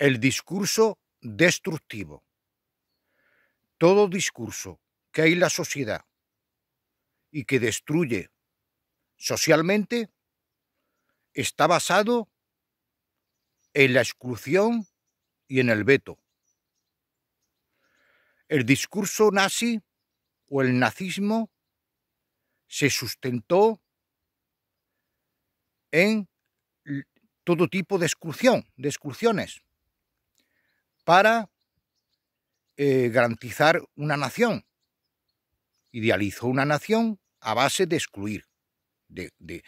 El discurso destructivo. Todo discurso que hay en la sociedad y que destruye socialmente está basado en la exclusión y en el veto. El discurso nazi o el nazismo se sustentó en todo tipo de exclusiones para garantizar una nación. Idealizó una nación a base de excluir, de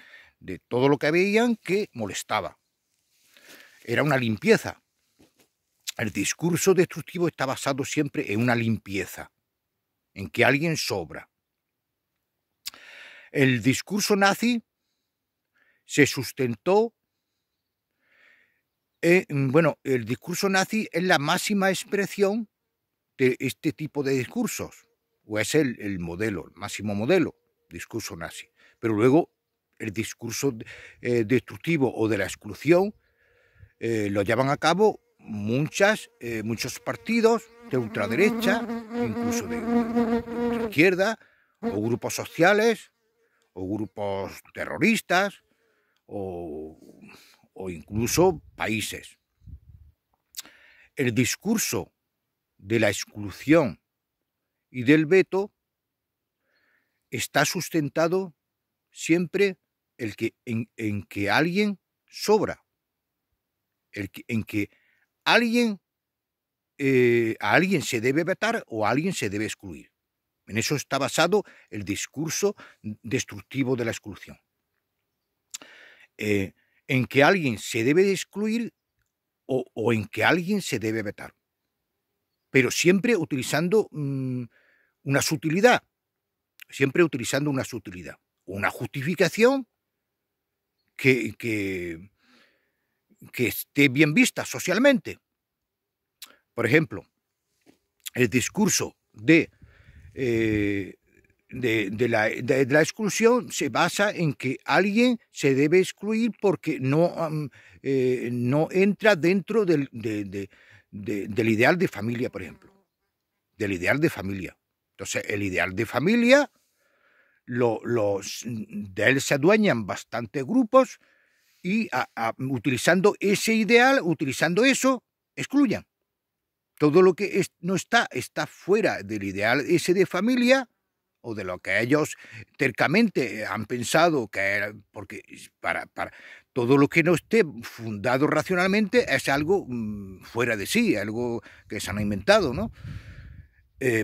todo lo que veían que molestaba. Era una limpieza. El discurso destructivo está basado siempre en una limpieza, en que alguien sobra. El discurso nazi se sustentó el discurso nazi es la máxima expresión de este tipo de discursos, o es el modelo, el máximo modelo, discurso nazi. Pero luego el discurso destructivo o de la exclusión lo llevan a cabo muchos partidos de ultraderecha, incluso de ultraizquierda, o grupos sociales, o grupos terroristas, o incluso países. El discurso de la exclusión y del veto está sustentado siempre en que alguien sobra, en que a alguien se debe vetar o a alguien se debe excluir. En eso está basado el discurso destructivo de la exclusión. En que alguien se debe excluir o en que alguien se debe vetar. Pero siempre utilizando una sutilidad. Siempre utilizando una sutilidad. Una justificación que esté bien vista socialmente. Por ejemplo, el discurso de la exclusión se basa en que alguien se debe excluir porque no entra dentro del ideal de familia, por ejemplo. Del ideal de familia. Entonces, el ideal de familia, de él se adueñan bastantes grupos y utilizando ese ideal, utilizando eso, excluyan. Todo lo que no está fuera del ideal ese de familia o de lo que ellos tercamente han pensado que era, porque para todo lo que no esté fundado racionalmente es algo fuera de sí, algo que se han inventado, ¿no?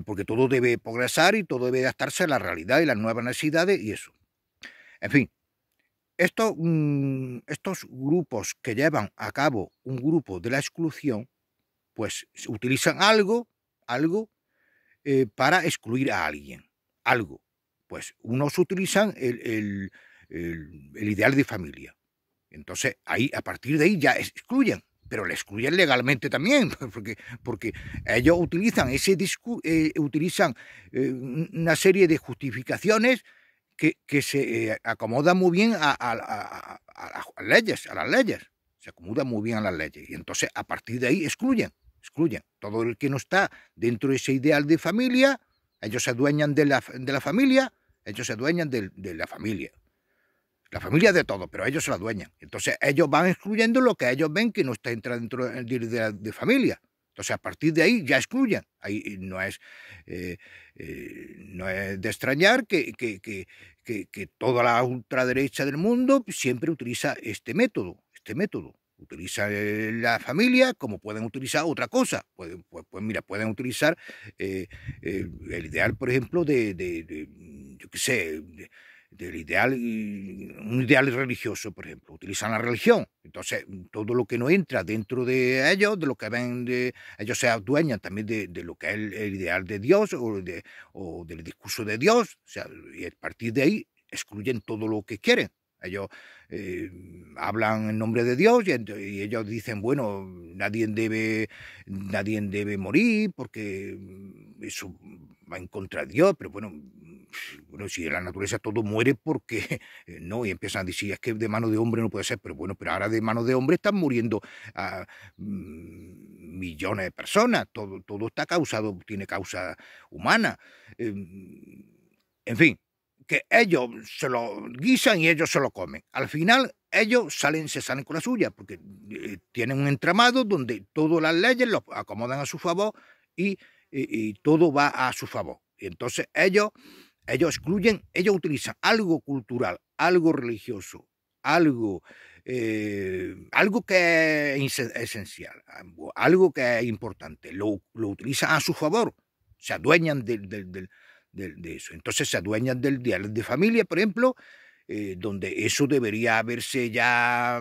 Porque todo debe progresar y todo debe adaptarse a la realidad y las nuevas necesidades y eso. En fin, estos grupos que llevan a cabo un grupo de la exclusión, pues utilizan algo para excluir a alguien. Algo. Pues unos utilizan el ideal de familia. Entonces, a partir de ahí ya excluyen, pero le excluyen legalmente también, porque ellos utilizan utilizan una serie de justificaciones que se acomodan muy bien a las leyes. Se acomodan muy bien a las leyes. Y entonces, a partir de ahí, excluyen. Todo el que no está dentro de ese ideal de familia, ellos se adueñan de la familia, ellos se adueñan de la familia. La familia de todo, pero ellos se la adueñan. Entonces, ellos van excluyendo lo que ellos ven que no está dentro del ideal de familia. Entonces, a partir de ahí ya excluyen. Ahí no es de extrañar que toda la ultraderecha del mundo siempre utiliza este método. Utiliza la familia como pueden utilizar otra cosa. Pues mira, pueden utilizar el ideal, por ejemplo, yo qué sé, del ideal, un ideal religioso, por ejemplo. Utilizan la religión. Entonces, todo lo que no entra dentro de ellos, de lo que ven, ellos se adueñan también de lo que es el ideal de Dios o del discurso de Dios. O sea, y a partir de ahí excluyen todo lo que quieren. Ellos hablan en nombre de Dios y ellos dicen, bueno, nadie debe morir porque eso va en contra de Dios, pero bueno, bueno, si en la naturaleza todo muere porque no, y empiezan a decir, es que de mano de hombre no puede ser, pero bueno, pero ahora de mano de hombre están muriendo a millones de personas, todo está causado, tiene causa humana. En fin, que ellos se lo guisan y ellos se lo comen. Al final, ellos se salen con la suya, porque tienen un entramado donde todas las leyes lo acomodan a su favor y todo va a su favor. Y entonces ellos excluyen, ellos utilizan algo cultural, algo religioso, algo que es esencial, algo que es importante, lo utilizan a su favor, se adueñan de eso. Entonces se adueñan del diario de familia, por ejemplo, donde eso debería haberse ya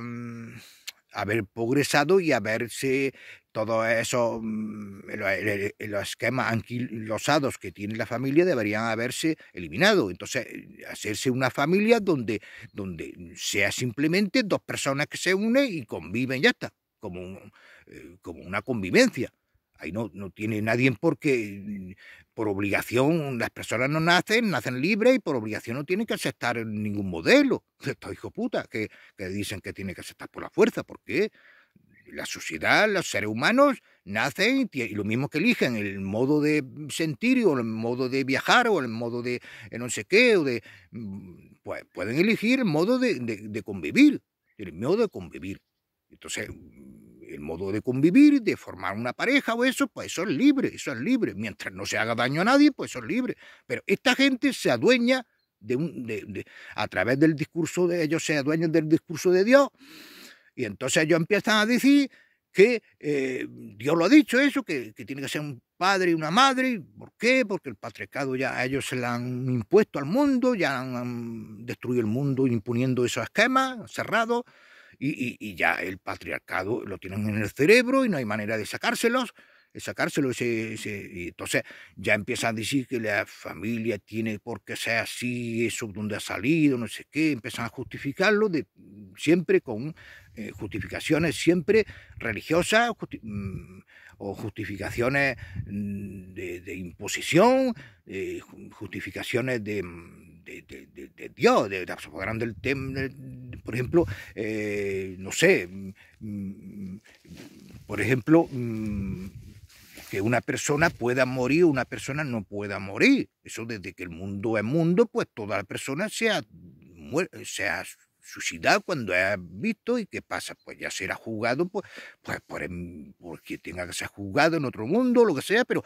haber progresado y haberse todos esos los esquemas anquilosados que tiene la familia deberían haberse eliminado. Entonces, hacerse una familia donde sea simplemente dos personas que se unen y conviven, ya está, como una convivencia. Ahí no tiene nadie porque por obligación las personas no nacen libres y por obligación no tienen que aceptar ningún modelo. Estos hijos puta que dicen que tienen que aceptar por la fuerza. ¿Por qué? La sociedad, los seres humanos nacen y lo mismo que eligen el modo de sentir o el modo de viajar o el modo de no sé qué, pues pueden elegir el modo de convivir, el modo de convivir. Entonces, el modo de convivir, de formar una pareja o eso, pues eso es libre. Mientras no se haga daño a nadie, pues eso es libre. Pero esta gente se adueña a través del discurso de ellos, se adueñan del discurso de Dios, y entonces ellos empiezan a decir que Dios lo ha dicho eso, que tiene que ser un padre y una madre. ¿Por qué? Porque el patriarcado ya ellos se lo han impuesto al mundo, ya han destruido el mundo imponiendo esos esquemas cerrados. Y ya el patriarcado lo tienen en el cerebro y no hay manera de sacárselos. Y entonces ya empiezan a decir que la familia tiene por qué ser así, eso donde ha salido, no sé qué, empiezan a justificarlo siempre con justificaciones siempre religiosas o justificaciones de imposición, justificaciones de Dios, se apoderan del tema, por ejemplo, no sé, por ejemplo, que una persona pueda morir o una persona no pueda morir. Eso desde que el mundo es mundo, pues toda la persona sea suicidada cuando ha visto. ¿Y qué pasa? Pues ya será juzgado porque tenga que ser juzgado en otro mundo, lo que sea, pero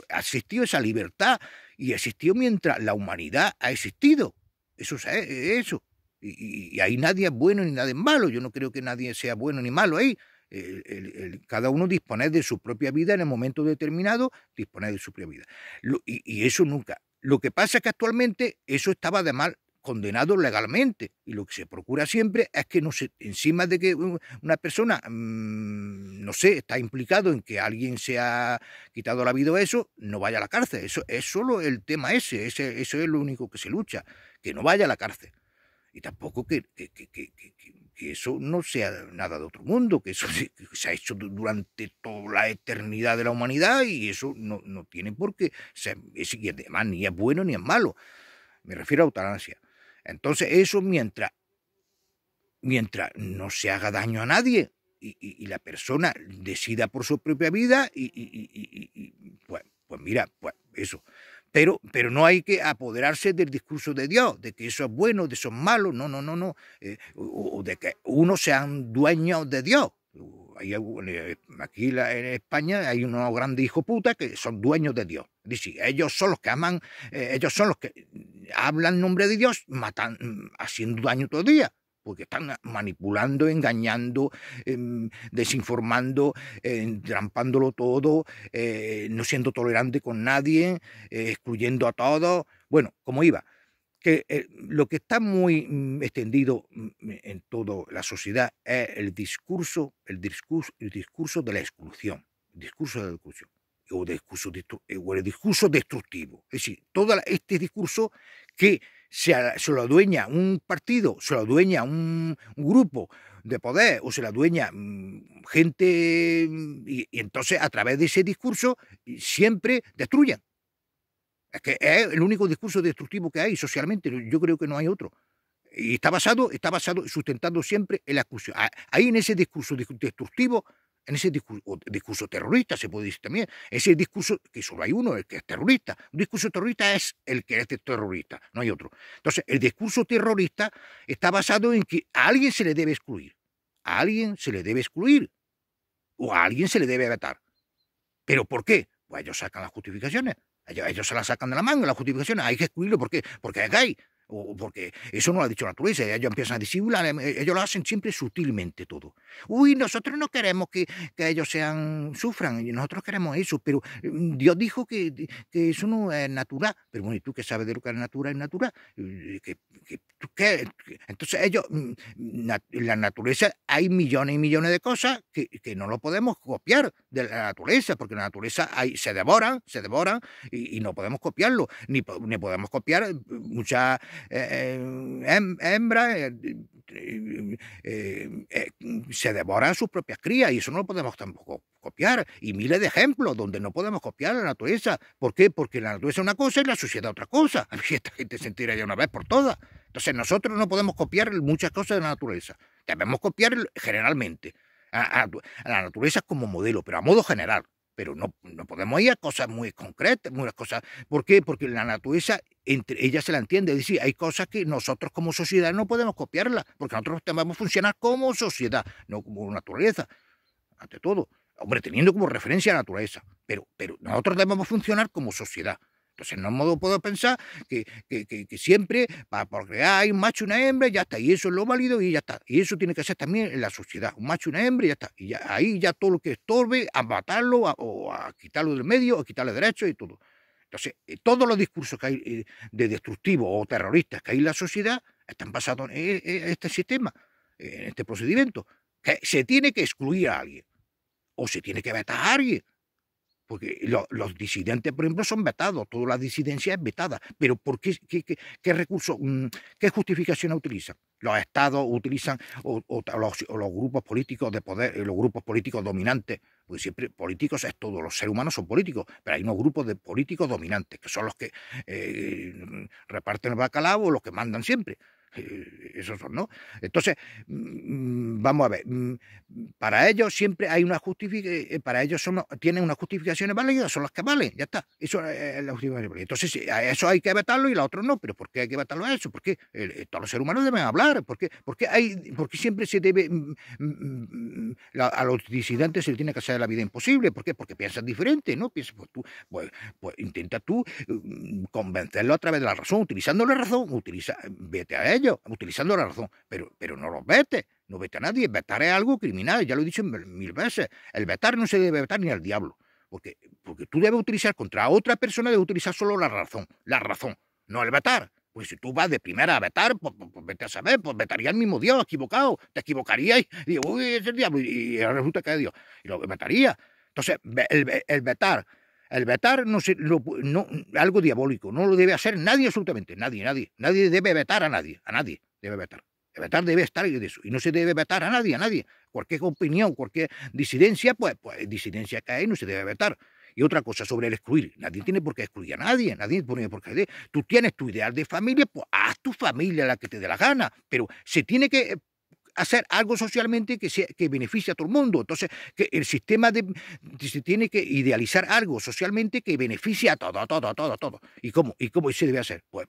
ha existido esa libertad y existió mientras la humanidad ha existido. Eso es eso. Y ahí nadie es bueno ni nadie es malo. Yo no creo que nadie sea bueno ni malo ahí. Cada uno dispone de su propia vida en el momento determinado, dispone de su propia vida. Y eso nunca. Lo que pasa es que actualmente eso estaba además condenado legalmente, y lo que se procura siempre es que no se, encima de que una persona, no sé, está implicado en que alguien se ha quitado la vida o eso, no vaya a la cárcel. Eso es solo el tema eso es lo único que se lucha, que no vaya a la cárcel. Y tampoco que eso no sea nada de otro mundo, que eso se ha hecho durante toda la eternidad de la humanidad y eso no tiene por qué ser, y además ni es bueno ni es malo. Me refiero a eutanasia. Entonces eso mientras no se haga daño a nadie y la persona decida por su propia vida pues mira, pues eso. Pero no hay que apoderarse del discurso de Dios, de que eso es bueno, de eso es malo, no. O de que unos sean dueños de Dios. Aquí en España hay unos grandes hijos putas que son dueños de Dios. Es decir, ellos son los que aman, ellos son los que hablan en nombre de Dios, haciendo daño todo el día, porque están manipulando, engañando, desinformando, trampándolo todo, no siendo tolerante con nadie, excluyendo a todos. Bueno, como iba, que lo que está muy extendido en toda la sociedad es el discurso de la exclusión, o el discurso destructivo. Es decir, todo este discurso que se lo adueña un partido, se lo adueña un grupo de poder o se lo adueña gente y entonces a través de ese discurso siempre destruyen. Es que es el único discurso destructivo que hay socialmente. Yo creo que no hay otro. Y está basado, sustentando siempre en la exclusión. Ahí en ese discurso destructivo, en ese discurso terrorista, se puede decir también, ese discurso, que solo hay uno, el que es terrorista. Un discurso terrorista es el que es terrorista, no hay otro. Entonces, el discurso terrorista está basado en que a alguien se le debe excluir. A alguien se le debe excluir. O a alguien se le debe vetar. ¿Pero por qué? Pues ellos sacan las justificaciones. Ellos se las sacan de la manga, las justificaciones. Hay que excluirlo. ¿Por qué? Porque es gay. O porque eso no lo ha dicho la naturaleza. Ellos empiezan a disimular. Ellos lo hacen siempre sutilmente todo. Uy, nosotros no queremos que ellos sufran. Y nosotros queremos eso. Pero Dios dijo que eso no es natural. Pero bueno, ¿y tú qué sabes de lo que es natural y natural? ¿Qué? Entonces ellos, en la naturaleza hay millones y millones de cosas que no lo podemos copiar de la naturaleza, porque en la naturaleza se devoran y no podemos copiarlo, ni podemos copiar muchas hembras se devoran sus propias crías y eso no lo podemos tampoco copiar. Y miles de ejemplos donde no podemos copiar la naturaleza. ¿Por qué? Porque la naturaleza es una cosa y la sociedad otra cosa. A ver si esta gente se entera ya una vez por todas. Entonces nosotros no podemos copiar muchas cosas de la naturaleza. Debemos copiar generalmente a la naturaleza como modelo, pero a modo general. Pero no podemos ir a cosas muy concretas, muchas cosas. ¿Por qué? Porque la naturaleza, entre ella se la entiende. Es decir, hay cosas que nosotros como sociedad no podemos copiarlas, porque nosotros debemos funcionar como sociedad, no como naturaleza, ante todo. Hombre, teniendo como referencia a la naturaleza, pero nosotros debemos funcionar como sociedad. Entonces no puedo pensar que siempre para procrear hay un macho y una hembra y ya está, y eso es lo válido y ya está. Y eso tiene que ser también en la sociedad, un macho y una hembra y ya está. Y ya, ahí ya todo lo que estorbe, a matarlo o a quitarlo del medio, o quitarle derechos y todo. Entonces, todos los discursos que hay de destructivos o terroristas que hay en la sociedad están basados en este sistema, en este procedimiento, que se tiene que excluir a alguien o se tiene que vetar a alguien. Porque los disidentes, por ejemplo, son vetados, toda la disidencia es vetada. Pero ¿por qué recursos, qué justificación utilizan? Los estados utilizan, o los grupos políticos de poder, los grupos políticos dominantes, porque siempre políticos es todo, los seres humanos son políticos, pero hay unos grupos de políticos dominantes, que son los que reparten el bacalao o los que mandan siempre. Esos son, ¿no? Entonces, vamos a ver, para ellos siempre hay una justificación, para ellos tienen unas justificaciones válidas, son las que valen, ya está. Eso es la justificación. Entonces, a eso hay que vetarlo y a otros no, pero ¿por qué hay que vetarlo a eso? Porque todos los seres humanos deben hablar, ¿por qué siempre se debe, a los disidentes se les tiene que hacer la vida imposible? ¿Por qué? Porque piensan diferente, ¿no? Piensas, pues intenta tú convencerlo a través de la razón, utilizando la razón, vete a ellos, utilizando la razón, pero no los vete, no vete a nadie. Vetar es algo criminal, ya lo he dicho mil veces. El vetar no se debe vetar ni al diablo, porque tú debes utilizar contra otra persona, debes utilizar solo la razón, no el vetar. Pues si tú vas de primera a vetar, pues vete a saber, pues vetaría el mismo Dios, equivocado, te equivocarías y digo, uy, es el diablo, y resulta que es Dios, y lo vetaría. Entonces, el vetar algo diabólico, no lo debe hacer nadie, absolutamente nadie debe vetar a nadie debe vetar. El vetar debe estar de eso, y no se debe vetar a nadie. Cualquier opinión, cualquier disidencia, pues disidencia que hay, no se debe vetar. Y otra cosa sobre el excluir, nadie tiene por qué excluir a nadie tiene por qué. Tú tienes tu ideal de familia, pues haz tu familia la que te dé la gana, pero se tiene que hacer algo socialmente que beneficie a todo el mundo. Entonces, que el sistema se tiene que idealizar algo socialmente que beneficie a todo. ¿Y cómo se debe hacer? Pues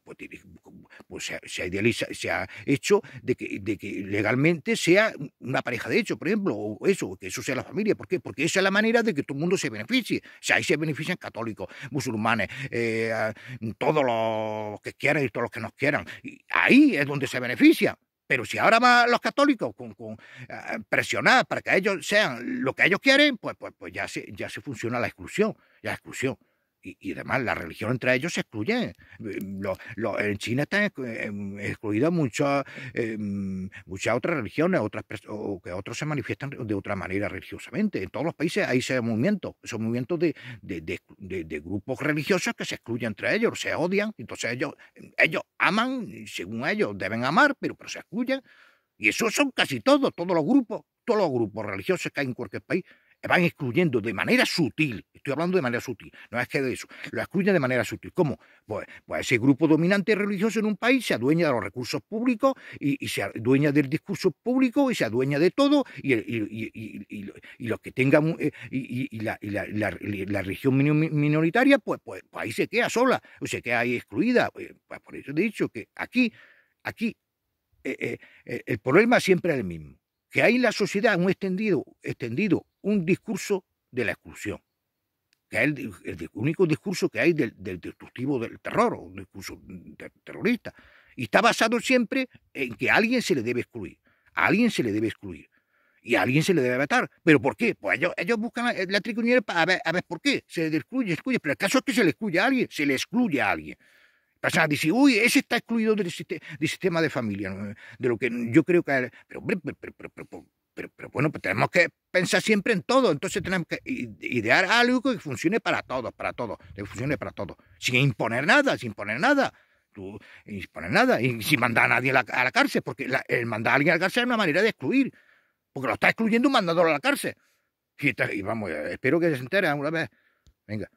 se idealiza, se ha hecho de que legalmente sea una pareja de hecho, por ejemplo, o eso, que eso sea la familia. ¿Por qué? Porque esa es la manera de que todo el mundo se beneficie. O sea, ahí se benefician católicos, musulmanes, todos los que quieran y todos los que no quieran. Y ahí es donde se beneficia. Pero si ahora van los católicos con presionar para que ellos sean lo que ellos quieren, pues ya se funciona la exclusión. Y además la religión entre ellos se excluye. En China están excluidas muchas otras religiones, o que otros se manifiestan de otra manera religiosamente. En todos los países hay esos movimientos de grupos religiosos que se excluyen entre ellos, se odian. Entonces ellos aman, según ellos deben amar, pero se excluyen. Y eso son casi todos los grupos religiosos que hay en cualquier país. van excluyendo de manera sutil, estoy hablando de manera sutil, no es que de eso, lo excluyen de manera sutil. ¿Cómo? Pues ese grupo dominante religioso en un país se adueña de los recursos públicos y se adueña del discurso público y se adueña de todo y los que tengan la religión minoritaria, pues ahí se queda sola, o se queda ahí excluida. Pues por eso he dicho que aquí el problema siempre es el mismo, que hay en la sociedad un extendido un discurso de la exclusión, que es el único discurso que hay del destructivo del terror, o un discurso terrorista, y está basado siempre en que a alguien se le debe excluir, a alguien se le debe excluir, y a alguien se le debe vetar. ¿Pero por qué? Pues ellos buscan la triquiñuela para ver por qué se le excluye, pero el caso es que se le excluye a alguien. Personas dicen, uy, ese está excluido del sistema de familia, ¿no? De lo que yo creo que... Pero bueno, pues tenemos que pensar siempre en todo, entonces tenemos que idear algo que funcione para todos, que funcione para todos, sin imponer nada, y sin mandar a nadie a la cárcel, porque el mandar a alguien a la cárcel es una manera de excluir, porque lo está excluyendo mandándolo a la cárcel. Y vamos, espero que se entere alguna vez. Venga.